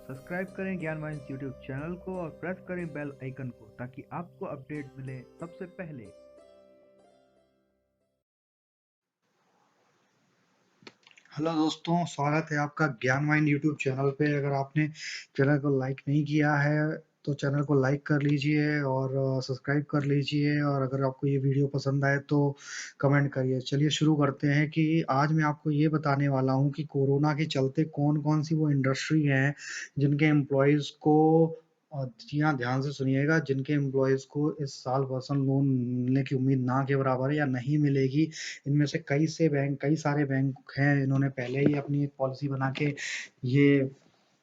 Subscribe करें ज्ञान mines YouTube channel को और प्रेस करें बेल आइकन को ताकि आपको अपडेट मिले सबसे पहले। हेलो दोस्तों, स्वागत है आपका ज्ञान माइंड यूट्यूब चैनल पे। अगर आपने चैनल को लाइक नहीं किया है तो चैनल को लाइक कर लीजिए और सब्सक्राइब कर लीजिए। और अगर आपको ये वीडियो पसंद आए तो कमेंट करिए। चलिए शुरू करते हैं कि आज मैं आपको ये बताने वाला हूँ कि कोरोना के चलते कौन-कौन सी वो इंडस्ट्री हैं जिनके एम्प्लॉइज़ को जी हाँ, ध्यान से सुनिएगा, जिनके एम्प्लॉइज़ को इस साल पर्सनल लोन मिलने की उम्मीद ना के बराबर है या नहीं मिलेगी। इनमें से कई सारे बैंक हैं, इन्होंने पहले ही अपनी एक पॉलिसी बना के ये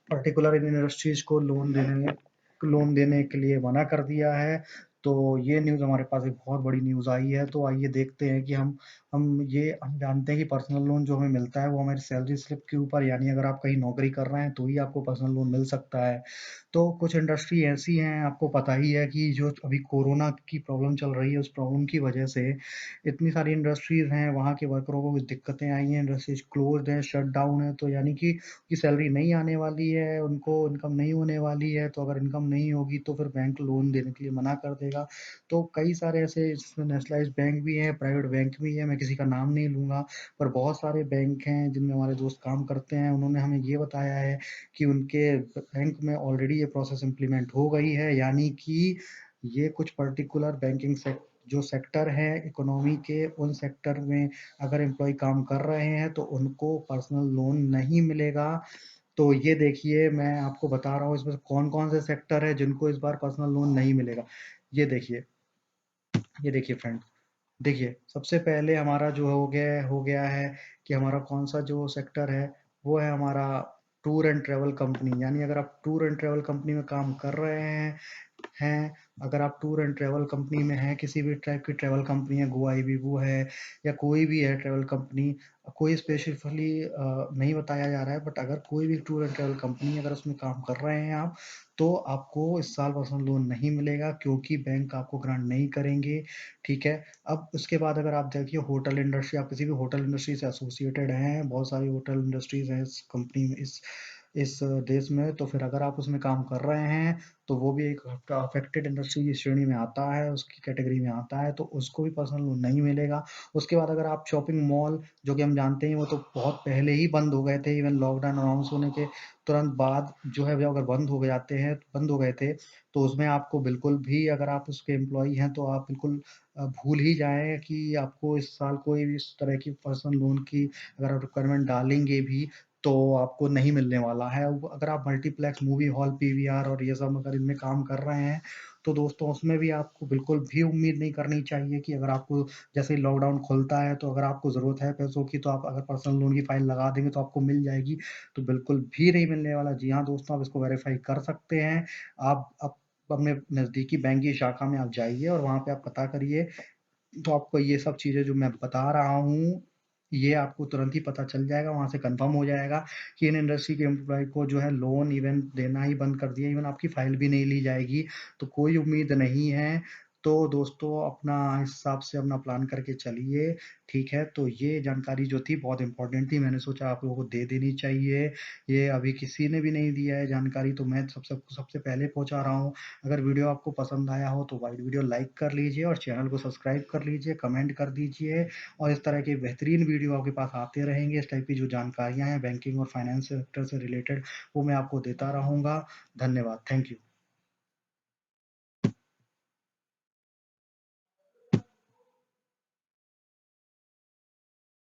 पर्टिकुलर इन इंडस्ट्रीज को लोन देने के लिए मना कर दिया है। तो ये न्यूज़ हमारे पास एक बहुत बड़ी न्यूज़ आई है। तो आइए देखते हैं कि हम जानते हैं कि पर्सनल लोन जो हमें मिलता है वो हमारी सैलरी स्लिप के ऊपर, यानी अगर आप कहीं नौकरी कर रहे हैं तो ही आपको पर्सनल लोन मिल सकता है। तो कुछ इंडस्ट्री ऐसी हैं, आपको पता ही है कि जो अभी कोरोना की प्रॉब्लम चल रही है, उस प्रॉब्लम की वजह से इतनी सारी इंडस्ट्रीज हैं, वहाँ के वर्करों को कुछ दिक्कतें आई हैं, इंडस्ट्रीज क्लोज्ड है, शट डाउन है। तो यानी कि की सैलरी नहीं आने वाली है, उनको इनकम नहीं होने वाली है। तो अगर इनकम नहीं होगी तो फिर बैंक लोन देने के लिए मना कर देगा। तो कई सारे ऐसे जिसमें नेशनलाइज्ड बैंक भी हैं, प्राइवेट बैंक भी है, मैं किसी का नाम नहीं लूँगा, पर बहुत सारे बैंक हैं जिनमें हमारे दोस्त काम करते हैं। उन्होंने हमें ये बताया है कि उनके बैंक में ऑलरेडी ये प्रोसेस इम्प्लीमेंट हो गई है, यानी कि ये कुछ पर्टिकुलर बैंकिंग जो सेक्टर है इकोनॉमी के, उन सेक्टर में अगर एम्प्लॉय काम कर रहे हैं तो उनको पर्सनल लोन नहीं मिलेगा। तो ये देखिए, मैं आपको बता रहा हूँ इसमें कौन-कौन से सेक्टर है जिनको इस बार पर्सनल लोन नहीं मिलेगा। ये देखिए, ये देखिए फ्रेंड, देखिए सबसे पहले हमारा जो हो गया है कि हमारा कौन-सा जो सेक्टर है, वो है हमारा टूर एंड ट्रैवल कंपनी। यानी अगर आप टूर एंड ट्रैवल कंपनी में काम कर रहे हैं, अगर आप टूर एंड ट्रैवल कंपनी में हैं, किसी भी टाइप की ट्रैवल कंपनी है, गोवा इबीबो है या कोई भी है ट्रैवल कंपनी, कोई स्पेसिफिकली नहीं बताया जा रहा है, बट अगर कोई भी टूर एंड ट्रैवल कंपनी अगर उसमें काम कर रहे हैं आप, तो आपको इस साल पर्सनल लोन नहीं मिलेगा क्योंकि बैंक आपको ग्रांट नहीं करेंगे। ठीक है। अब उसके बाद अगर आप देखिए होटल इंडस्ट्री, आप किसी भी होटल इंडस्ट्री से एसोसिएटेड हैं, बहुत सारी होटल इंडस्ट्रीज हैं इस कंपनी में, इस देश में, तो फिर अगर आप उसमें काम कर रहे हैं तो वो भी एक अफेक्टेड इंडस्ट्री की श्रेणी में आता है, उसकी कैटेगरी में आता है, तो उसको भी पर्सनल लोन नहीं मिलेगा। उसके बाद अगर आप शॉपिंग मॉल, जो कि हम जानते हैं वो तो बहुत पहले ही बंद हो गए थे, इवन लॉकडाउन अनाउंस होने के तुरंत बाद जो है वो अगर बंद हो गए थे, तो उसमें आपको बिल्कुल भी, अगर आप उसके एम्प्लॉई हैं तो आप बिल्कुल भूल ही जाएँ कि आपको इस साल कोई भी इस तरह की पर्सनल लोन की अगर आप रिक्वायरमेंट डालेंगे भी तो आपको नहीं मिलने वाला है। अगर आप मल्टीप्लेक्स, मूवी हॉल, पीवीआर और ये सब अगर इनमें काम कर रहे हैं, तो दोस्तों उसमें भी आपको बिल्कुल भी उम्मीद नहीं करनी चाहिए कि अगर आपको जैसे ही लॉकडाउन खुलता है तो अगर आपको ज़रूरत है पैसों की तो आप अगर पर्सनल लोन की फाइल लगा देंगे तो आपको मिल जाएगी, तो बिल्कुल भी नहीं मिलने वाला। जी हाँ दोस्तों, आप इसको वेरीफ़ाई कर सकते हैं। आप अपने नज़दीकी बैंक की शाखा में आप जाइए और वहाँ पे आप पता करिए, तो आपको ये सब चीज़ें जो मैं बता रहा हूँ, ये आपको तुरंत ही पता चल जाएगा, वहाँ से कन्फर्म हो जाएगा कि इन इंडस्ट्री के एम्प्लॉयी को जो है लोन इवन देना ही बंद कर दिया, इवन आपकी फ़ाइल भी नहीं ली जाएगी, तो कोई उम्मीद नहीं है। तो दोस्तों अपना हिसाब से अपना प्लान करके चलिए, ठीक है? तो ये जानकारी जो थी बहुत इम्पोर्टेंट थी, मैंने सोचा आप लोगों को दे देनी चाहिए। ये अभी किसी ने भी नहीं दिया है जानकारी, तो मैं सबसे पहले पहुँचा रहा हूँ। अगर वीडियो आपको पसंद आया हो तो वीडियो लाइक कर लीजिए और चैनल को सब्सक्राइब कर लीजिए, कमेंट कर दीजिए और इस तरह के बेहतरीन वीडियो आपके पास आते रहेंगे। इस टाइप की जो जानकारियाँ हैं बैंकिंग और फाइनेंस सेक्टर से रिलेटेड, वो मैं आपको देता रहूँगा। धन्यवाद, थैंक यू।